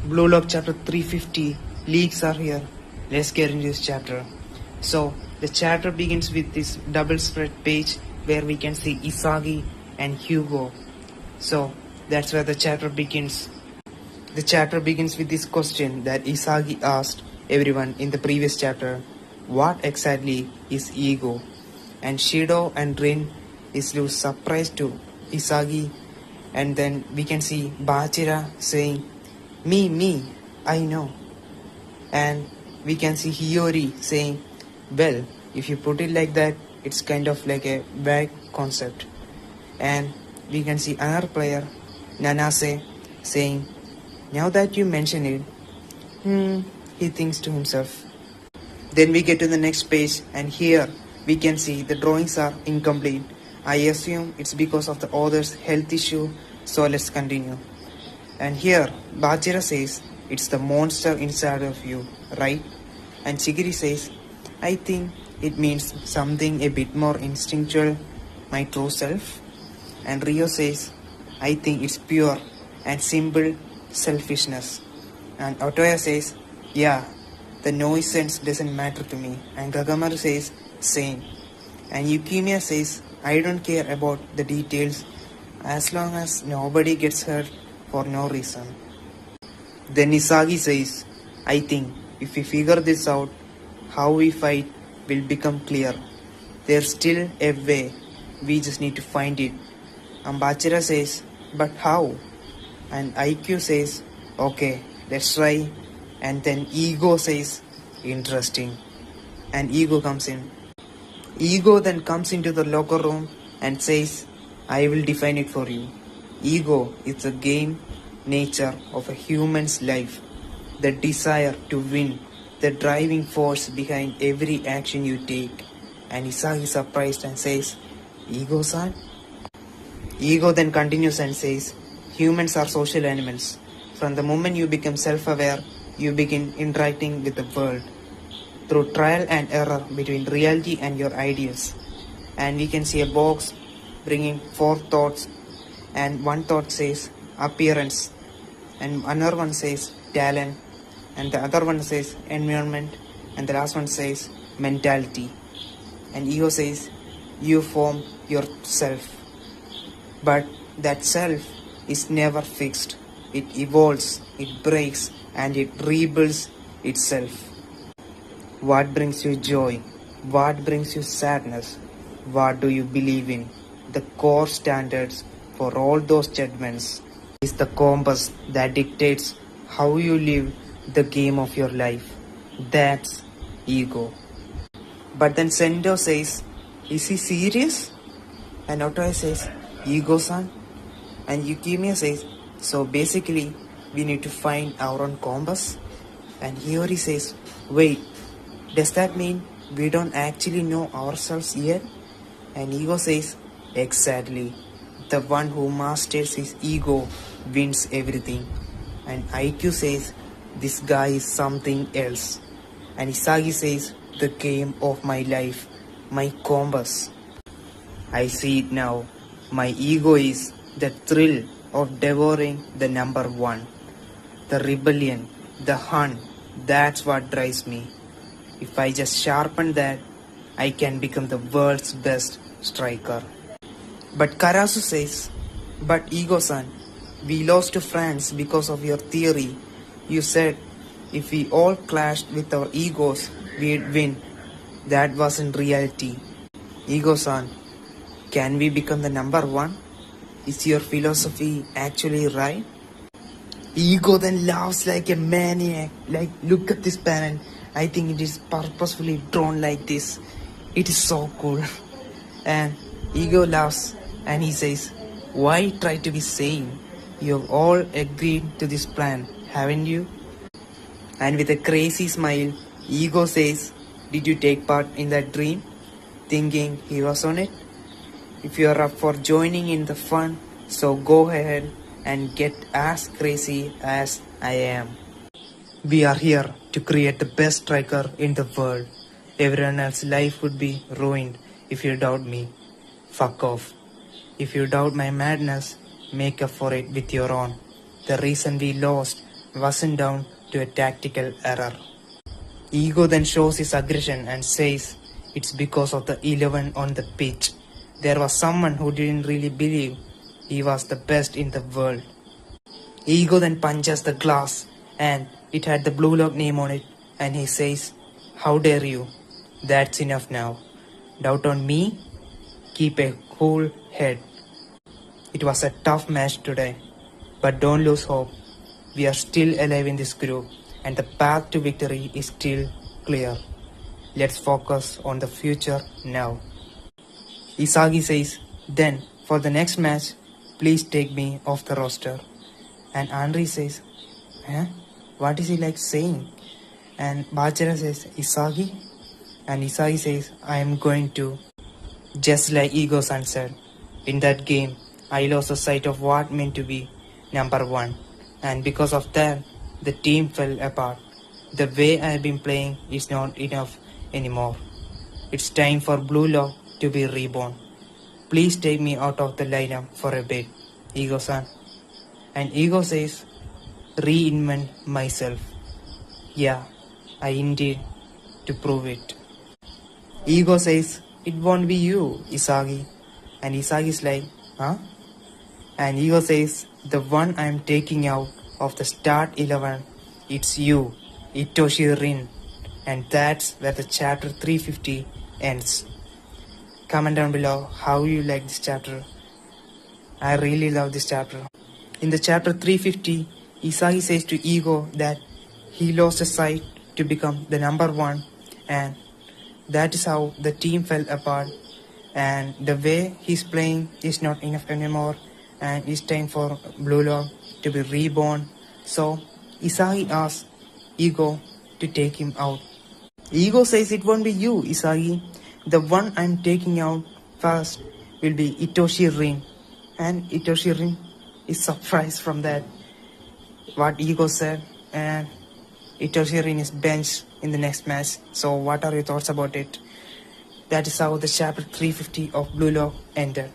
Blue Lock chapter 350. Leaks are here. Let's get into this chapter. So, the chapter begins with this double spread page where we can see Isagi and Hugo. So, that's where the chapter begins. The chapter begins with this question that Isagi asked everyone in the previous chapter. What exactly is ego? And Shido and Rin is surprised to Isagi, and then we can see Bachira saying, me, I know. And we can see Hiyori saying, well, if you put it like that, it's kind of like a vague concept. And we can see another player, Nanase, saying, now that you mention it, he thinks to himself. Then we get to the next page, and here we can see the drawings are incomplete. I assume it's because of the author's health issue, so let's continue. And here, Bachira says, it's the monster inside of you, right? And Chigiri says, I think it means something a bit more instinctual, my true self. And Rio says, I think it's pure and simple selfishness. And Otoya says, yeah, the noise sense doesn't matter to me. And Gagamaru says, same. And Yukimiya says, I don't care about the details as long as nobody gets hurt for no reason. Then Isagi says, I think if we figure this out, how we fight will become clear. There's still a way, we just need to find it. And Bachira says, but how? And IQ says, okay, let's try. And then Ego says, interesting. And Ego comes in. Ego then comes into the locker room and says, I will define it for you. Ego is the game nature of a human's life, the desire to win, the driving force behind every action you take. And Isagi is surprised and says, Ego-san? Ego then continues and says, humans are social animals. From the moment you become self-aware, you begin interacting with the world through trial and error between reality and your ideas. And we can see a box bringing 4 thoughts, and one thought says appearance, and another one says talent, and the other one says environment, and the last one says mentality. And Ego says you form yourself, but that self is never fixed. It evolves, it breaks, and it rebuilds itself. What brings you joy? What brings you sadness? What do you believe in? The core standards for all those judgments is the compass that dictates how you live the game of your life. That's ego. But then Sendo says, is he serious? And Otoya says, Ego-san? And Yukimiya says, so basically we need to find our own compass? And Hiyori says, wait, does that mean we don't actually know ourselves yet? And Ego says, exactly. The one who masters his ego wins everything. And IQ says, this guy is something else. And Isagi says, the game of my life, my compass. I see it now. My ego is the thrill of devouring the number 1. The rebellion, the hunt, that's what drives me. If I just sharpen that, I can become the world's best striker. But Karasu says, but Ego-san, we lost to France because of your theory. You said if we all clashed with our egos, we'd win. That wasn't reality. Ego-san, can we become the number 1? Is your philosophy actually right? Ego then laughs like a maniac. Like, look at this panel. I think it is purposefully drawn like this. It is so cool. And Ego laughs and he says, why try to be sane? You have all agreed to this plan, haven't you? And with a crazy smile, Ego says, did you take part in that dream? Thinking he was on it? If you are up for joining in the fun, so go ahead and get as crazy as I am. We are here to create the best striker in the world. Everyone else's life would be ruined if you doubt me. Fuck off. If you doubt my madness, make up for it with your own. The reason we lost wasn't down to a tactical error. Ego then shows his aggression and says it's because of the 11 on the pitch. There was someone who didn't really believe he was the best in the world. Ego then punches the glass and it had the Blue Lock name on it and he says, "How dare you? That's enough now. Doubt on me? Keep a cool head." It was a tough match today, but don't lose hope. We are still alive in this group and the path to victory is still clear. Let's focus on the future now. Isagi says, "Then, for the next match, please take me off the roster." And Henry says, what is he like saying? And Bachara says, "Isagi?" And Isagi says, "I am going to." Just like Ego-san said, in that game, I lost the sight of what meant to be number one. And because of that, the team fell apart. The way I have been playing is not enough anymore. It's time for Blue Lock to be reborn. Please take me out of the lineup for a bit, Ego-san. And Ego says, "Reinvent myself." Yeah, I intend to prove it. Ego says, "It won't be you, Isagi." And Isagi is like, huh? And Ego says, "The one I am taking out of the start 11, it's you, Itoshi Rin." And that's where the chapter 350 ends. Comment down below how you like this chapter. I really love this chapter. In the chapter 350, Isagi says to Ego that he lost his sight to become the number one, and that is how the team fell apart, and the way he's playing is not enough anymore, and it's time for Blue Lock to be reborn. So Isagi asks Ego to take him out. Ego says, "It won't be you, Isagi. The one I'm taking out first will be Itoshi Rin." And Itoshi Rin is surprised from that, what Ego said, and Itoshi Rin is benched in the next match. So what are your thoughts about it? That is how the chapter 350 of Blue Lock ended.